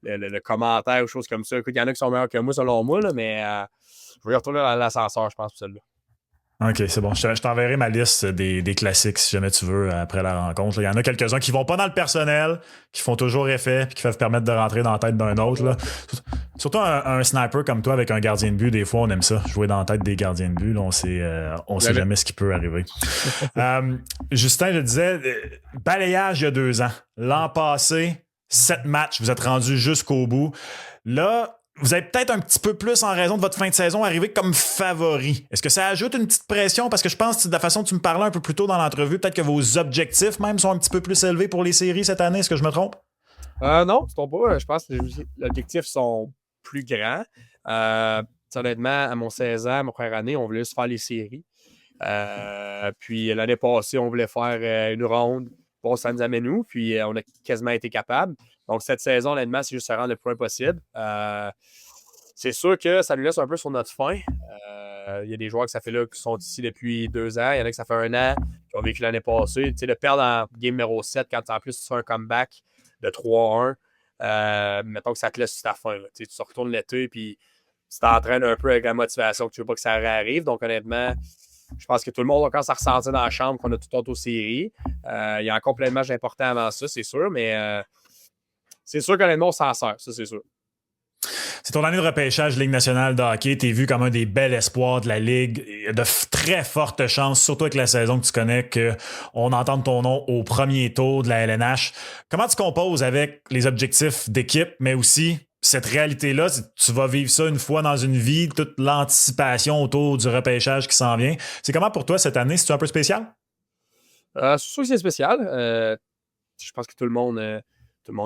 le commentaire ou choses comme ça. Écoute, il y en a qui sont meilleurs que moi, selon moi, là, mais je vais y retourner dans l'ascenseur, je pense, pour celle-là. OK, c'est bon. Je t'enverrai ma liste des classiques si jamais tu veux après la rencontre. Il y en a quelques-uns qui vont pas dans le personnel, qui font toujours effet puis qui peuvent permettre de rentrer dans la tête d'un autre. Là. Surtout un sniper comme toi avec un gardien de but, des fois on aime ça, jouer dans la tête des gardiens de but. Là, on sait jamais ce qui peut arriver. Justin, je disais, balayage il y a 2 ans. L'an passé, 7 matchs, vous êtes rendu jusqu'au bout. Là, vous avez peut-être un petit peu plus, en raison de votre fin de saison, arrivé comme favori. Est-ce que ça ajoute une petite pression? Parce que je pense, de la façon dont tu me parlais un peu plus tôt dans l'entrevue, peut-être que vos objectifs même sont un petit peu plus élevés pour les séries cette année. Est-ce que je me trompe? Non, tu ne trompes pas. Je pense que les objectifs sont plus grands. Honnêtement, à mon 16 ans, ma première année, on voulait juste faire les séries. Puis l'année passée, on voulait faire une ronde. Bon, ça nous amène où? Puis on a quasiment été capable. Donc, cette saison, honnêtement, c'est juste se rendre le plus loin possible. C'est sûr que ça nous laisse un peu sur notre fin. Il y a des joueurs que ça fait là qui sont ici depuis 2 ans. Il y en a que ça fait 1 an, qui ont vécu l'année passée. Tu sais, de perdre en game numéro 7 quand en plus tu fais un comeback de 3-1, mettons que ça te laisse sur ta fin. Tu te retournes l'été, puis tu t'entraînes un peu avec la motivation que tu veux pas que ça réarrive. Donc, honnêtement, je pense que tout le monde va commencer à ressentir dans la chambre qu'on a tout autre aux séries. Il y a encore plein de matchs importants avant ça, c'est sûr, mais c'est sûr qu'honnêtement, on s'en sert, ça, c'est sûr. C'est ton année de repêchage Ligue nationale de hockey. T'es vu comme un des bels espoirs de la Ligue. Il y a de très fortes chances, surtout avec la saison que tu connais, qu'on entende ton nom au premier tour de la LNH. Comment tu composes avec les objectifs d'équipe, mais aussi cette réalité-là? Tu vas vivre ça une fois dans une vie, toute l'anticipation autour du repêchage qui s'en vient. C'est comment pour toi cette année? C'est-tu un peu spécial? C'est sûr que c'est spécial. Je pense que tout le monde,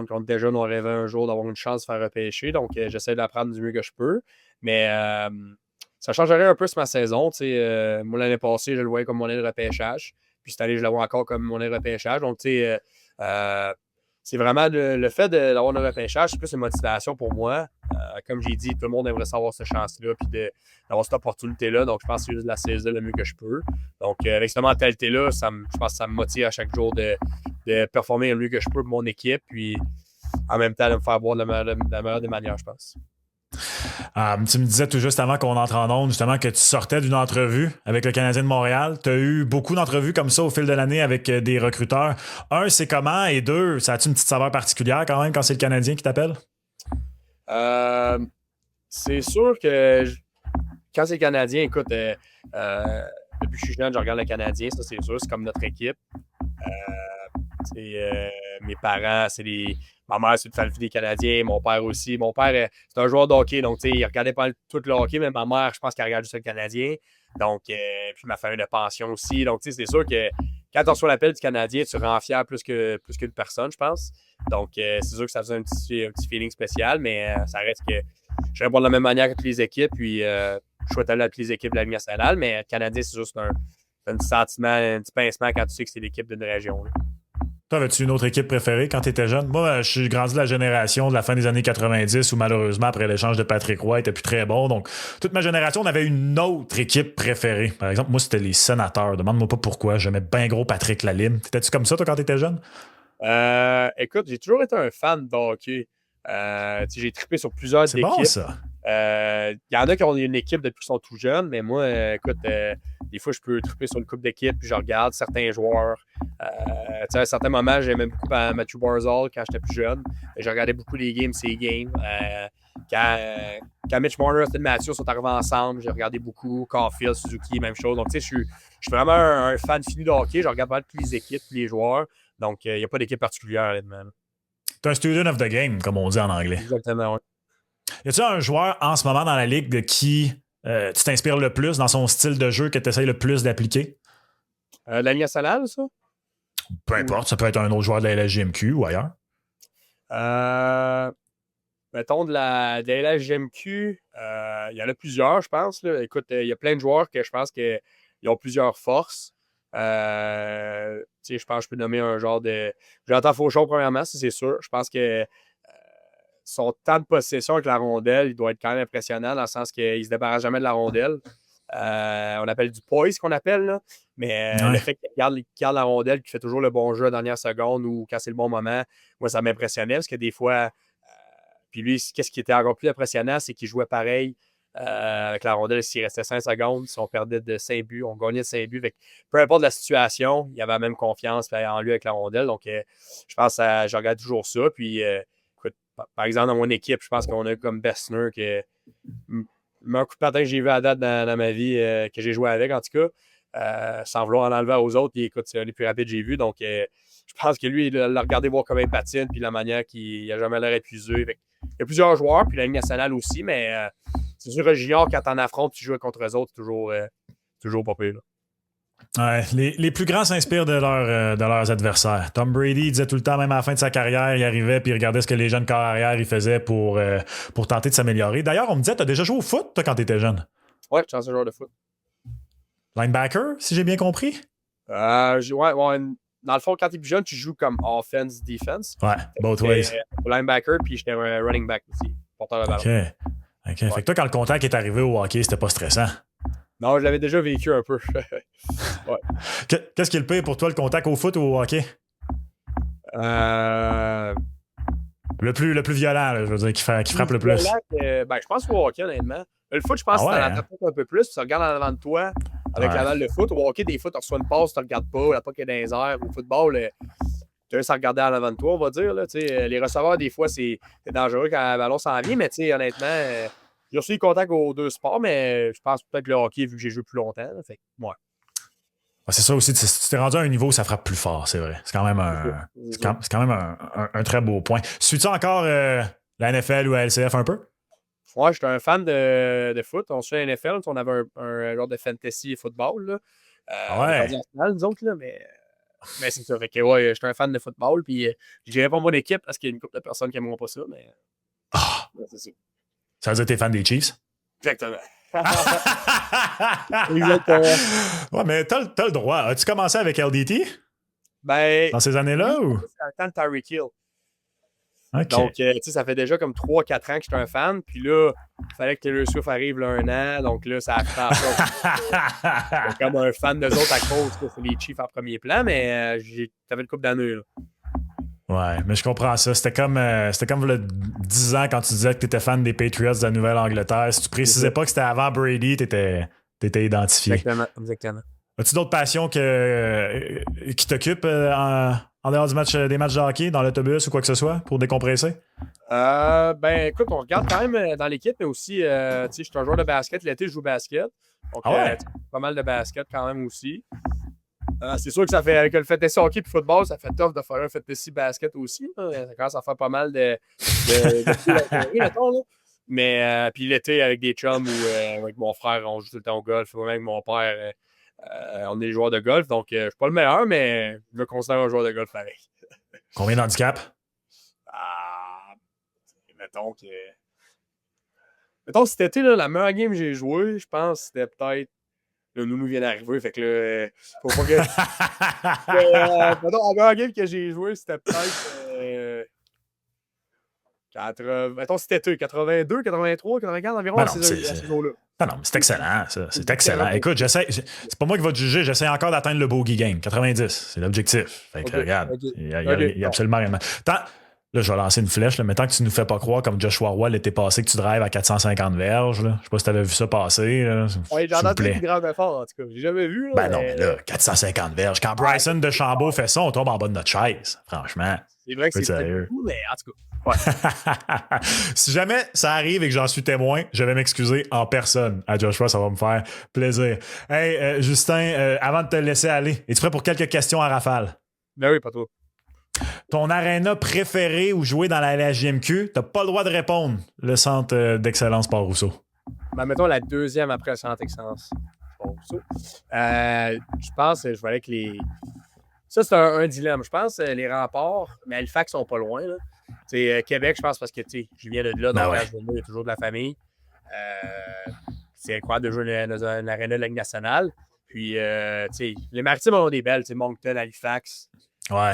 quand déjà on rêvé un jour d'avoir une chance de faire repêcher. Donc, j'essaie d'apprendre du mieux que je peux. Mais ça changerait un peu sur ma saison. Moi, l'année passée, je le voyais comme mon année de repêchage. Puis cette année, je le vois encore comme mon année de repêchage. Donc, c'est vraiment le fait d'avoir un repêchage, c'est plus une motivation pour moi. Comme j'ai dit, tout le monde aimerait savoir cette chance-là puis d'avoir cette opportunité-là. Donc, je pense que c'est juste de la saisir le mieux que je peux. Donc, avec cette mentalité-là, je pense que ça me motive à chaque jour de performer le mieux que je peux pour mon équipe. Puis, en même temps, de me faire boire de la meilleure des manières, je pense. Tu me disais tout juste avant qu'on entre en onde, justement, que tu sortais d'une entrevue avec le Canadien de Montréal. Tu as eu beaucoup d'entrevues comme ça au fil de l'année avec des recruteurs. 1, c'est comment? Et 2, ça a-tu une petite saveur particulière quand même quand c'est le Canadien qui t'appelle? C'est sûr que quand c'est le Canadien, écoute, depuis que je suis jeune, je regarde le Canadien, ça c'est sûr, c'est comme notre équipe. Mes parents, ma mère, c'est une fan des Canadiens, mon père aussi. Mon père, c'est un joueur de hockey, donc il regardait pas tout le hockey, mais ma mère, je pense qu'elle regarde juste le Canadien. Donc, puis ma famille de pension aussi. Donc, c'est sûr que quand tu reçois l'appel du Canadien, tu rends fier plus qu'une personne, je pense. Donc, c'est sûr que ça faisait un petit feeling spécial, mais ça reste que je réponds de la même manière que toutes les équipes, puis je souhaite aller à toutes les équipes de la Ligue nationale, mais le Canadien, c'est juste un sentiment, un petit pincement quand tu sais que c'est l'équipe d'une région. Là. Toi, avais-tu une autre équipe préférée quand tu étais jeune? Moi, je suis grandi de la génération de la fin des années 90 où malheureusement, après l'échange de Patrick Roy, il était plus très bon. Donc, toute ma génération, on avait une autre équipe préférée. Par exemple, moi, c'était les Sénateurs. Demande-moi pas pourquoi. J'aimais bien gros Patrick Lalime. T'étais-tu comme ça, toi, quand t'étais jeune? Écoute, j'ai toujours été un fan de hockey. J'ai trippé sur plusieurs C'est bon, équipes. ça. Il y en a qui ont une équipe depuis qu'ils sont tout jeunes, mais moi, écoute, des fois, je peux tripper sur une coupe d'équipe, puis je regarde certains joueurs. À un certain moment, j'aimais beaucoup Matthew Barzal quand j'étais plus jeune. Je regardais beaucoup les games, ces games. Quand Mitch Marner et Austin Matthews sont arrivés ensemble, j'ai regardé beaucoup. Caulfield, Suzuki, même chose. Donc, tu sais, je suis vraiment un fan fini de hockey. Je regarde pas toutes les équipes, tous les joueurs. Donc, il n'y a pas d'équipe particulière, honnêtement. T'es un student of the game, comme on dit en anglais. Exactement, oui. Y a-tu un joueur en ce moment dans la ligue de qui tu t'inspires le plus dans son style de jeu que tu essaies le plus d'appliquer? La Ligue nationale, ça? Peu importe, ça peut être un autre joueur de la LHJMQ ou ailleurs. Mettons de la LHJMQ, il y en a plusieurs, je pense. Là. Écoute, il y a plein de joueurs que je pense qu'ils ont plusieurs forces. Je pense que je peux nommer un genre de. Jonathan Fauchon, premièrement, ça, c'est sûr. Je pense que son temps de possession avec la rondelle, il doit être quand même impressionnant dans le sens qu'il ne se débarrasse jamais de la rondelle. On appelle du poise qu'on appelle, là. Mais le fait qu'il garde la rondelle, qu'il fait toujours le bon jeu à la dernière seconde ou quand c'est le bon moment, moi, ça m'impressionnait parce que des fois, puis lui, qu'est-ce qui était encore plus impressionnant, c'est qu'il jouait pareil avec la rondelle. S'il restait 5 secondes, si on perdait de 5 buts, on gagnait de 5 buts. Fait peu importe la situation, il avait la même confiance en lui avec la rondelle. Donc, je pense que je regarde toujours ça. Puis, écoute, par exemple, dans mon équipe, je pense qu'on a comme Bessner que le meilleur coup de patin que j'ai vu à date dans ma vie, que j'ai joué avec, en tout cas, sans vouloir en enlever aux autres. Puis, écoute, c'est un des plus rapides que j'ai vu. Donc, je pense que lui, il l'a regardé voir comment il patine, puis la manière qu'il n'a jamais l'air épuisé. Il y a plusieurs joueurs, puis la Ligue nationale aussi, mais c'est sûr que junior, quand t'en affrontes, tu joues contre eux autres, c'est toujours pas pire. Ouais, les plus grands s'inspirent de leurs adversaires. Tom Brady disait tout le temps, même à la fin de sa carrière, il arrivait puis il regardait ce que les jeunes corps arrière ils faisaient pour tenter de s'améliorer. D'ailleurs, on me disait, t'as déjà joué au foot, toi, quand t'étais jeune? Ouais, je suis un joueur de foot. Linebacker, si j'ai bien compris? Ouais, dans le fond, quand t'es plus jeune, tu joues comme offense, defense. Ouais, both ways. Linebacker, puis j'étais un running back aussi, porteur de ballon. OK. Ouais. Fait que toi, quand le contact est arrivé au hockey, c'était pas stressant? Non, je l'avais déjà vécu un peu. Ouais. Qu'est-ce qui est le pire pour toi, le contact au foot ou au hockey? Le plus violent, là, je veux dire, qui frappe le plus. Je pense qu'au hockey, honnêtement. Le foot, je pense que ça t'attrape un peu plus. Tu regardes en avant de toi avec la balle de foot. Au hockey, des fois, tu reçois une passe, tu ne regardes pas, la puck est dans les airs. Au football, tu as à regarder en avant de toi, on va dire. Là, les receveurs, des fois, c'est dangereux quand le ballon s'en vient, mais honnêtement, j'ai reçu des contacts aux deux sports, mais je pense peut-être que le hockey, vu que j'ai joué plus longtemps. Là, fait, ouais. C'est ça aussi, si tu t'es rendu à un niveau où ça frappe plus fort, c'est vrai. C'est quand même un très beau point. Suis-tu encore la NFL ou la LCF un peu? Ouais, j'étais un fan de foot. On suit la NFL, on avait un genre de fantasy football. Là. National, nous autres, là, mais c'est ça. Fait que ouais, j'étais un fan de football, puis je dirais pas mon équipe parce qu'il y a une couple de personnes qui n'aimeront pas ça, mais c'est ça. Ça veut dire que t'es fan des Chiefs? Exactement. Exactement. Ouais, mais t'as le droit. As-tu commencé avec LDT? Dans ces années-là? Ou? C'est un temps de Tyreek Hill. Okay. Donc, ça fait déjà comme 3-4 ans que j'étais un fan. Puis là, il fallait que Taylor Swift arrive là, 1 an. Donc là, ça a fait comme un fan d'eux autres à cause que c'est les Chiefs en premier plan. Mais ça fait une couple d'années. Là. Ouais, mais je comprends ça. C'était comme le 10 ans quand tu disais que tu étais fan des Patriots de la Nouvelle-Angleterre. Si tu précisais pas que c'était avant Brady, t'étais identifié. Exactement. As-tu d'autres passions qui t'occupent en dehors des matchs de hockey, dans l'autobus ou quoi que ce soit, pour décompresser? Écoute, on regarde quand même dans l'équipe, mais aussi, je suis un joueur de basket. L'été, je joue au basket. Donc, pas mal de basket quand même aussi. C'est sûr que ça fait, avec le fantasy hockey et football, ça fait tough de faire un fantasy basket aussi. Là. Ça commence à faire pas mal de mettons, là. Mais puis l'été, avec des chums ou avec mon frère, on joue tout le temps au golf. Moi, avec mon père, on est des joueurs de golf. Donc, je suis pas le meilleur, mais je me considère un joueur de golf pareil. Combien d'handicap? Mettons que. Mettons, cet été, là, la meilleure game que j'ai jouée, je pense que c'était peut-être Le nounou vient d'arriver, fait que là, faut pas que. Mettons, en dernière game que j'ai joué, c'était peut-être. Mettons, c'était 82, 83, 84 environ Ben à non, ces eaux-là. non, mais c'est excellent, ça. C'est excellent. Écoute, c'est pas moi qui va te juger, j'essaie encore d'atteindre le bogey game. 90, c'est l'objectif. Fait que regarde, il y a absolument rien. Là, je vais lancer une flèche, là, mais tant que tu nous fais pas croire, comme Joshua Roy l'été passé, que tu drives à 450 verges, là. Je sais pas si t'avais vu ça passer. Là, ouais, j'en ai entendu qu'il drive fort, en tout cas. J'ai jamais vu. Là, ben non, mais là, 450 verges. Quand Bryson de Chambaud fait ça, on tombe en bas de notre chaise. Franchement. C'est vrai que c'est sérieux. Beaucoup, mais en tout cas. Ouais. Si jamais ça arrive et que j'en suis témoin, je vais m'excuser en personne à Joshua, ça va me faire plaisir. Hey, Justin, avant de te laisser aller, es-tu prêt pour quelques questions à rafale? Ben oui, pas trop. Ton aréna préféré ou joué dans la LHJMQ, t'as pas le droit de répondre, le centre d'excellence Paul Rousseau. Ben, mettons la deuxième après le centre d'excellence Paul Rousseau. Je pense, je vais aller avec les. Ça, c'est un dilemme. Je pense les remparts, mais Halifax sont pas loin. Là. Québec, je pense, parce que je viens de là, donc il y a toujours de la famille. C'est incroyable de jouer dans une aréna de la Ligue nationale. Puis, les Maritimes ont des belles, Moncton, Halifax. Ouais.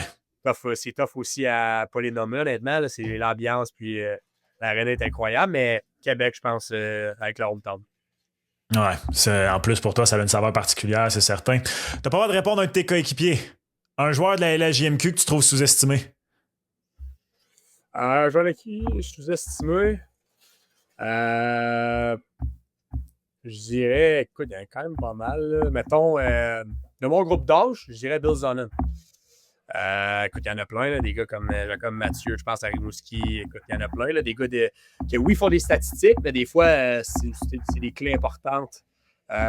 C'est tough aussi à pas les nommer, honnêtement. Là, c'est l'ambiance, puis l'aréna est incroyable, mais Québec, je pense, avec leur hometown. Ouais, en plus, pour toi, ça a une saveur particulière, c'est certain. T'as pas le droit de répondre à un de tes coéquipiers. Un joueur de la LHJMQ que tu trouves sous-estimé. Un joueur de qui je suis sous-estimé? Je dirais, écoute, il y en a quand même pas mal. Là. Mettons, de mon groupe d'âge, je dirais Bill Zonen. Écoute, il y en a plein, là, des gars comme Mathieu, je pense à Rimouski. Écoute, il y en a plein, là, des gars qui, oui, font des statistiques, mais des fois, c'est des clés importantes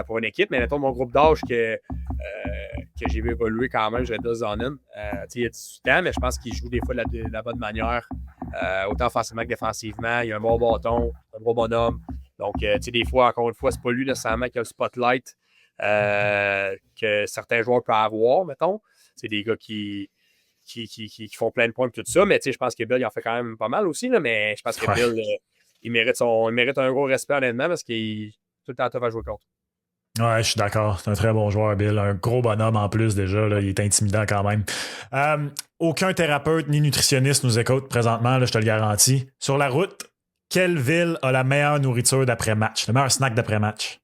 pour une équipe. Mais mettons, mon groupe d'âge que j'ai vu évoluer quand même, je dirais Bill Zonen. Il a 18 ans, mais je pense qu'il joue des fois de la bonne manière, autant offensivement que défensivement. Il a un bon bâton, un gros bonhomme. Donc, des fois, encore une fois, c'est pas lui nécessairement qui a le spotlight que certains joueurs peuvent avoir, mettons. C'est des gars qui font plein de points et tout ça, mais je pense que Bill, il en fait quand même pas mal aussi, là, mais je pense que Bill, il mérite un gros respect, honnêtement, parce qu'il est tout le temps tough à jouer contre. Ouais, je suis d'accord. C'est un très bon joueur, Bill. Un gros bonhomme en plus, déjà. Là, il est intimidant quand même. Aucun thérapeute ni nutritionniste nous écoute présentement, là, je te le garantis. Sur la route, quelle ville a la meilleure nourriture d'après-match? Le meilleur snack d'après-match?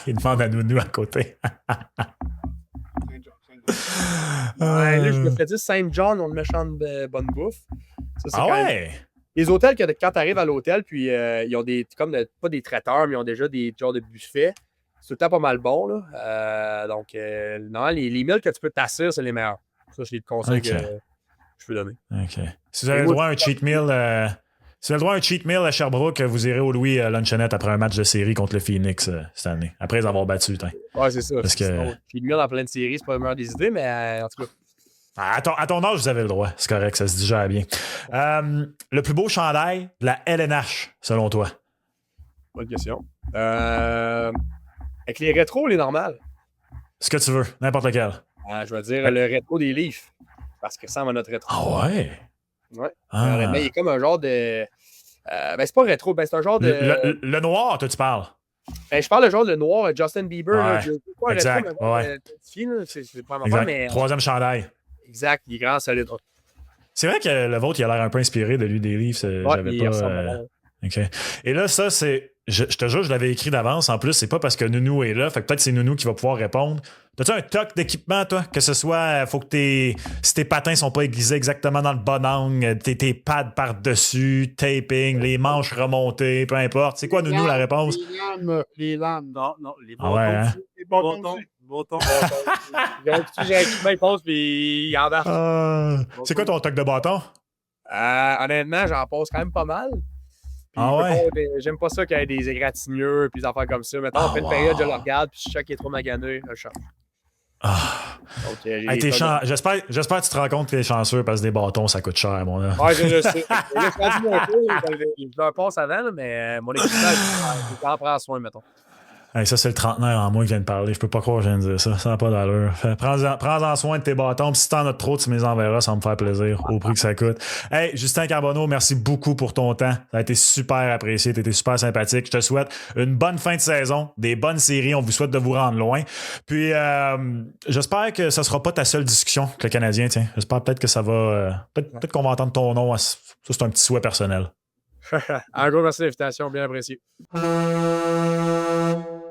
Il demande à Nounou à côté. Là, je me ferais dire Saint-John ont une méchante bonne bouffe. Ça, ouais? Les hôtels, quand tu arrives à l'hôtel, puis ils ont pas des traiteurs, mais ils ont déjà des genres de buffets. C'est tout le temps pas mal bon. Là. Donc, non, les meals que tu peux t'assurer, c'est les meilleurs. Ça, c'est le conseil que je peux donner. OK. Si vous avez le droit à un cheat meal... Si vous avez le droit à un cheat meal à Sherbrooke, vous irez au Louis Luncheonette après un match de série contre le Phoenix cette année, après les avoir battus. Ouais, c'est ça. Parce que... Cheat meal en pleine série, c'est pas le meilleur des idées, mais en tout cas. À ton âge, vous avez le droit. C'est correct, ça se digère bien. Le plus beau chandail de la LNH, selon toi? Bonne question. Avec les rétros, les normales. Ce que tu veux, n'importe lequel. Je vais dire le rétro des Leafs. Parce que ça ressemble à notre rétro. Ah ouais? Ouais. Mais il est comme un genre de. C'est pas rétro, c'est un genre de. Le noir, toi, tu parles? Je parle de genre de noir, Justin Bieber. Ouais. Là, pas exact. Rétro, mais c'est pas vraiment mais. Troisième chandail. Exact, il est grand, solide. C'est vrai que le vôtre, il a l'air un peu inspiré de lui des livres. J'avais pas. OK. Et là, ça, c'est. Je te jure, je l'avais écrit d'avance. En plus, c'est pas parce que Nounou est là. Fait que peut-être c'est Nounou qui va pouvoir répondre. T'as-tu un toc d'équipement, toi? Que ce soit, faut que si tes patins sont pas aiguisés exactement dans le bon angle, tes pads par-dessus, taping, les manches remontées, peu importe. C'est quoi, Nounou, la réponse? Les lames, non, les bâtons. Ah ouais, hein? Les bâtons. J'ai un équipement, il passe, puis il embarque. C'est quoi ton toc de bâton? Honnêtement, j'en passe quand même pas mal. Puis j'aime pas ça qu'il y ait des égratignures puis des affaires comme ça. Mettons, après une période, je le regarde, puis je sais qu'il est trop magané, je le change. J'espère que tu te rends compte que t'es chanceux parce que des bâtons, ça coûte cher, mon gars. Ouais, je sais. Je suis un peu, je leur passe avant, là, mais mon équipement, je en prends soin, mettons. Hey, ça, c'est le trentenaire en moi qui vient de parler. Je peux pas croire que je viens de dire ça. Ça n'a pas d'allure. Prends-en soin de tes bâtons. Puis si t'en as trop, tu me les enverras. Ça va me faire plaisir. Au prix que ça coûte. Hey, Justin Carbonneau, merci beaucoup pour ton temps. Ça a été super apprécié. T'as été super sympathique. Je te souhaite une bonne fin de saison, des bonnes séries. On vous souhaite de vous rendre loin. Puis, j'espère que ça sera pas ta seule discussion avec le Canadien. Tiens. J'espère peut-être que ça va... peut-être qu'on va entendre ton nom. Ça, c'est un petit souhait personnel. Un gros merci de l'invitation. Bien apprécié.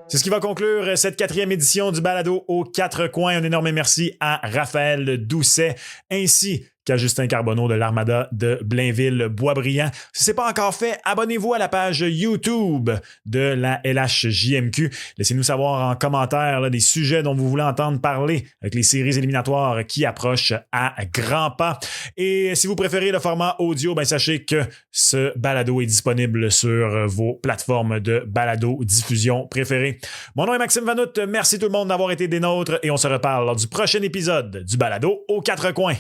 C'est ce qui va conclure cette 4e édition du balado aux 4 coins. Un énorme merci à Raphaël Doucet ainsi qu'à Justin Carbonneau de l'Armada de Blainville-Boisbriand. Si ce n'est pas encore fait, abonnez-vous à la page YouTube de la LHJMQ. Laissez-nous savoir en commentaire là, des sujets dont vous voulez entendre parler avec les séries éliminatoires qui approchent à grands pas. Et si vous préférez le format audio, ben sachez que ce balado est disponible sur vos plateformes de balado-diffusion préférées. Mon nom est Maxime Vanout. Merci tout le monde d'avoir été des nôtres et on se reparle lors du prochain épisode du balado aux 4 coins.